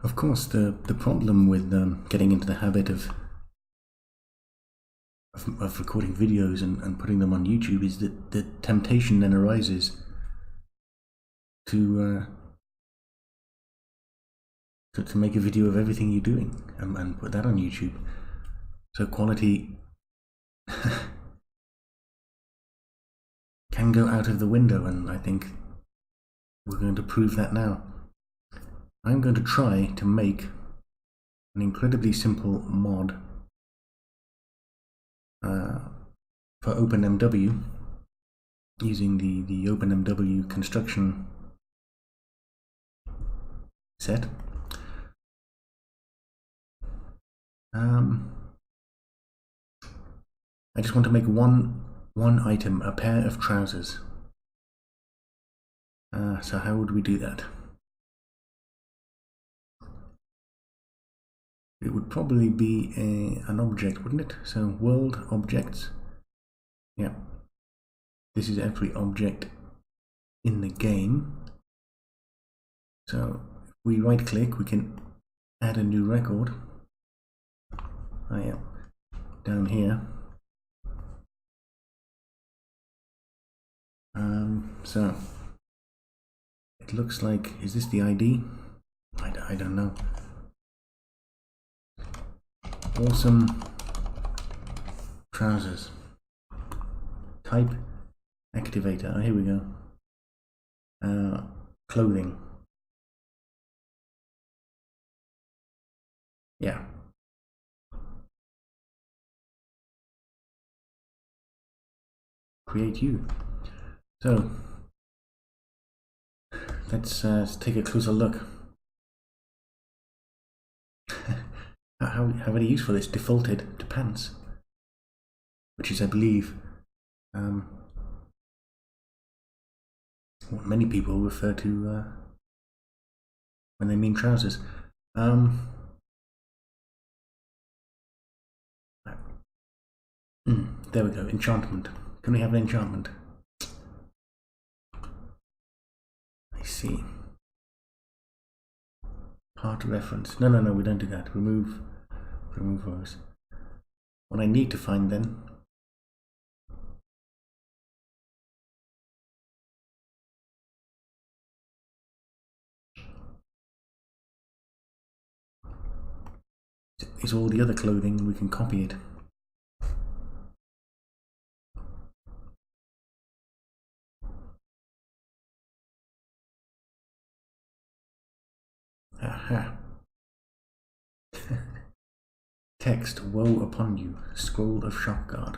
Of course, the problem with getting into the habit of recording videos and putting them on YouTube is that the temptation then arises to make a video of everything you're doing and put that on YouTube. So quality can go out of the window, and I think we're going to prove that now. I'm going to try to make an incredibly simple mod for OpenMW using the OpenMW construction set. I just want to make one item, a pair of trousers. So how would we do that? It would probably be an object, wouldn't it? So world objects. Yeah. This is every object in the game. So if we right click, we can add a new record. Oh yeah, down here. So it looks like, is this the ID? I don't know. Awesome trousers. Type activator. Oh, here we go. Clothing. Yeah. Create you. So let's take a closer look. How very useful it's defaulted to pants, which is, I believe, what many people refer to when they mean trousers. There we go. Enchantment. Can we have an enchantment? I see. Part reference. No, we don't do that. Remove rows. What I need to find then is all the other clothing, and we can copy it. Aha. Text, woe upon you, scroll of Shockguard.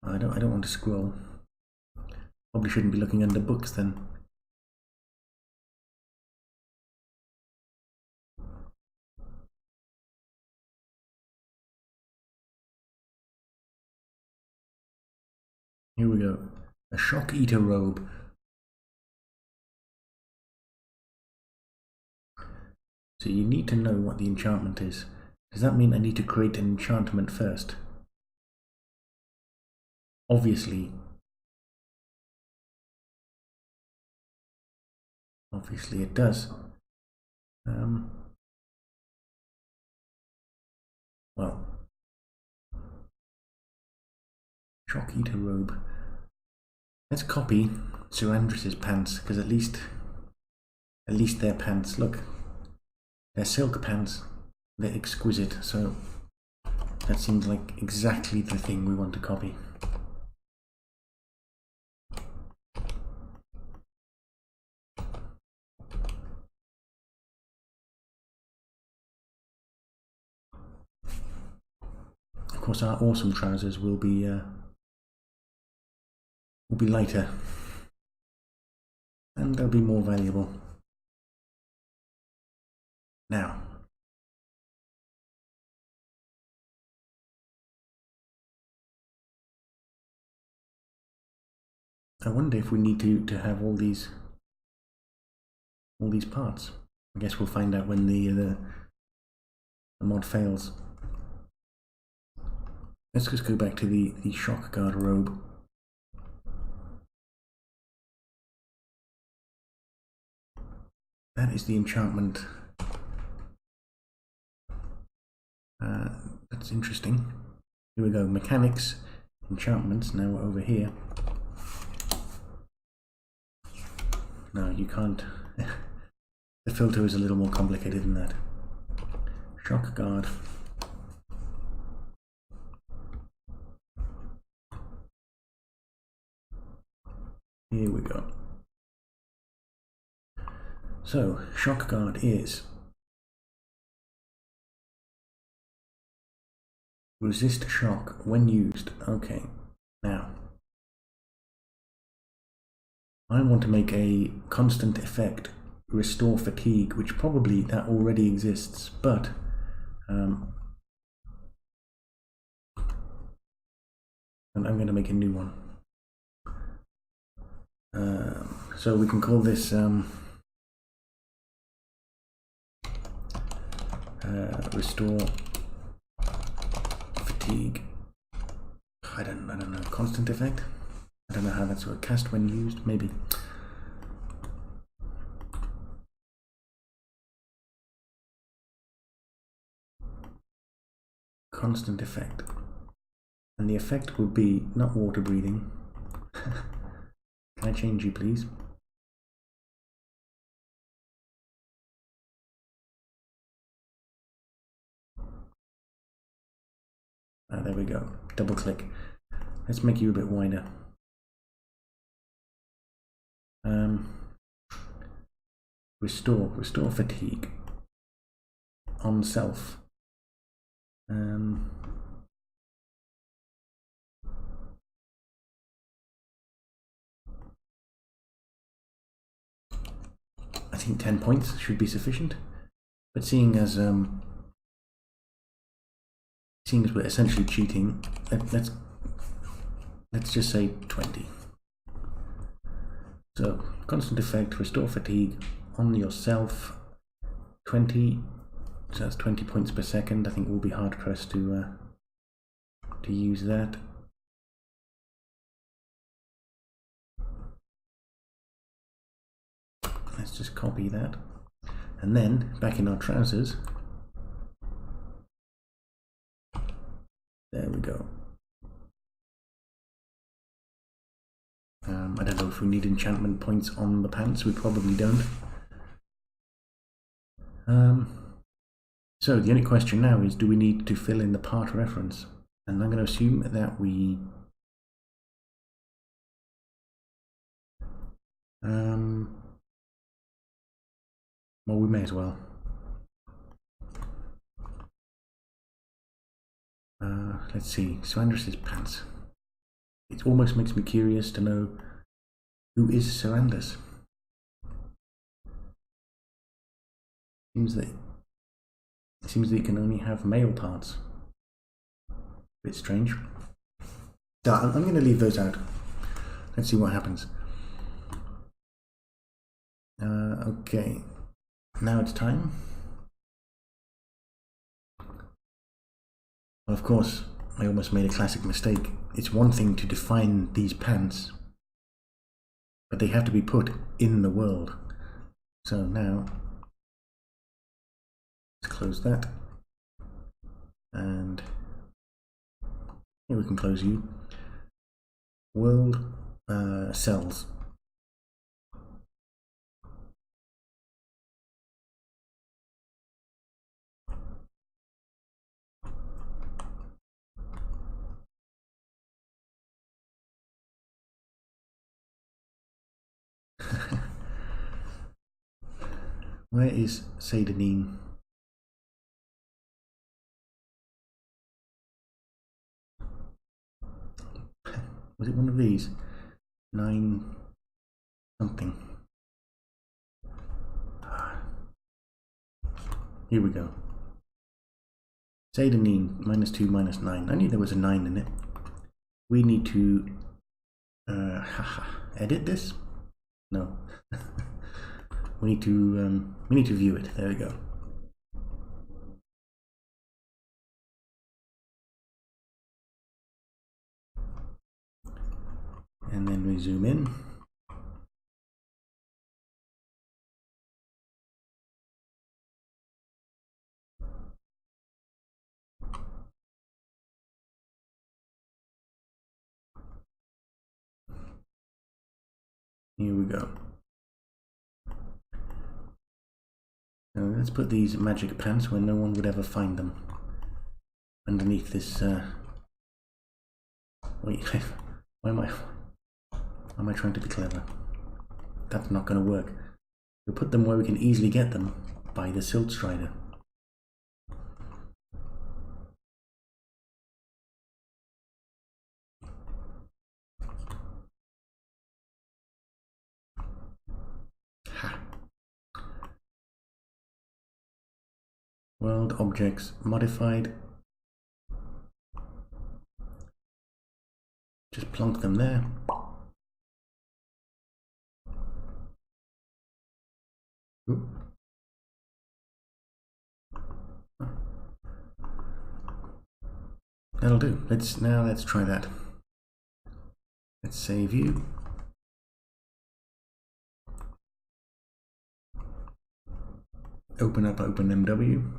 I don't want to scroll. Probably shouldn't be looking under books then. Here we go. A shock eater robe. So you need to know what the enchantment is. Does that mean I need to create an enchantment first? Obviously it does. Well, shock eater robe. Let's copy Sir Andrew's pants, because at least their pants, look, they're silk pants. They're exquisite, so that seems like exactly the thing we want to copy. Of course, our awesome trousers will be lighter, and they'll be more valuable. Now, I wonder if we need to have all these parts. I guess we'll find out when the mod fails. Let's just go back to the shock guard robe. That is the enchantment That's interesting. Here we go, mechanics, enchantments, now we're over here. No, you can't. The filter is a little more complicated than that. Shock guard. Here we go. So, shock guard is resist shock when used. Okay, now I want to make a constant effect restore fatigue, which probably that already exists, but and I'm going to make a new one. So we can call this restore fatigue. I don't know, constant effect. I don't know how that's what cast when used. Maybe. Constant effect, and the effect will be not water breathing. Can I change you, please? There we go. Double click. Let's make you a bit wider. Restore fatigue on self. I think 10 points should be sufficient, but seeing as we're essentially cheating, let's just say 20. So constant effect, restore fatigue on yourself, 20. So that's 20 points per second. I think we'll be hard pressed to use that. Let's just copy that, and then back in our trousers. There we go. I don't know if we need enchantment points on the pants. We probably don't. So the only question now is, do we need to fill in the part reference? And I'm going to assume that we well, we may as well. Let's see, Sarandris' pants. It almost makes me curious to know who is Sarandris. Seems that he can only have male parts. A bit strange. I'm going to leave those out. Let's see what happens. Okay, now it's time. Well, of course, I almost made a classic mistake. It's one thing to define these pants, but they have to be put in the world. So now, let's close that. And here we can close you. World cells. Where is Seidenine? Was it one of these? 9 something. Here we go. Seidenine, -2, -9. I knew there was a 9 in it. We need to edit this? No. we need to view it. There we go. And then we zoom in. Here we go. Now let's put these magic pants where no one would ever find them. Underneath this, wait, why am I trying to be clever? That's not going to work. We'll put them where we can easily get them by the Silt Strider. Ha. World objects modified. Just plonk them there. Ooh. That'll do. Let's try that. Let's save you. Open up OpenMW.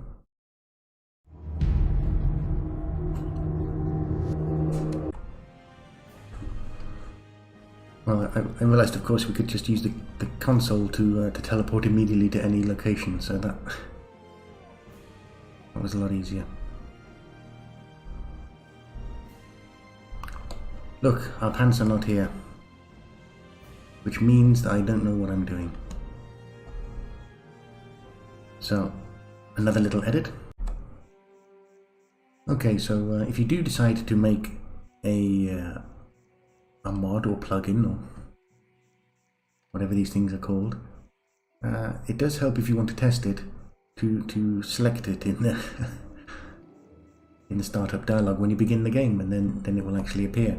Well, I realized, of course, we could just use the console to teleport immediately to any location, so that was a lot easier. Look, our pants are not here, which means that I don't know what I'm doing. So, another little edit. Okay, so if you do decide to make a mod or plugin or whatever these things are called, it does help if you want to test it to select it in the in the startup dialog when you begin the game, and then it will actually appear.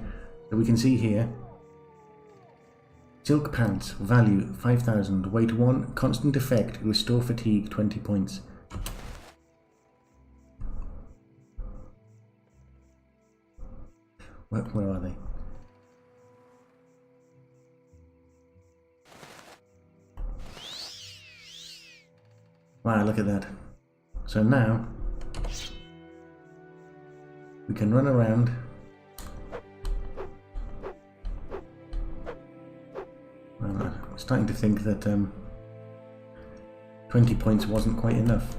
So we can see here, silk pants, value 5000, weight 1, constant effect, restore fatigue 20 points. Where are they? Wow, look at that. So now we can run around I'm starting to think that 20 points wasn't quite enough.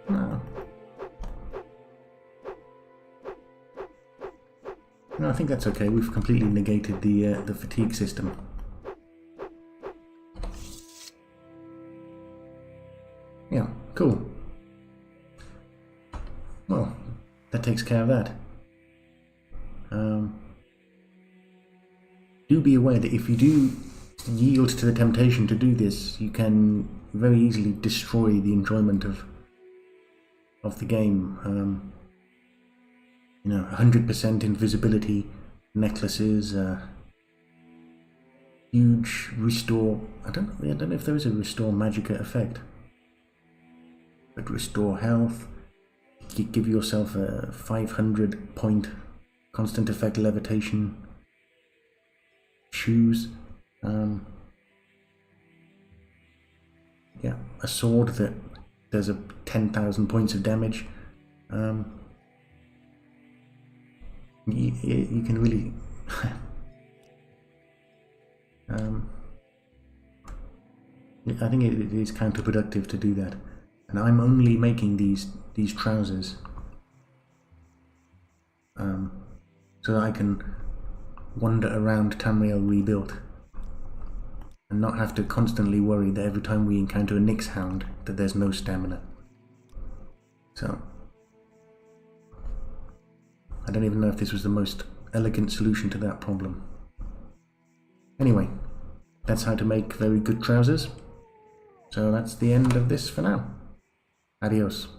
No. No, I think that's okay. We've completely negated the fatigue system. Yeah, cool. Well, that takes care of that. Do be aware that if you do yield to the temptation to do this, you can very easily destroy the enjoyment of the game. You know, 100% invisibility necklaces, huge restore. I don't know if there is a restore magicka effect, but restore health. You give yourself a 500 point constant effect levitation. Shoes. Yeah, a sword that does a 10,000 points of damage. You can really I think it is counterproductive to do that, and I'm only making these trousers so that I can wander around Tamriel rebuilt and not have to constantly worry that every time we encounter a Nyx hound that there's no stamina. So I don't even know if this was the most elegant solution to that problem. Anyway, that's how to make very good trousers. So that's the end of this for now. Adios.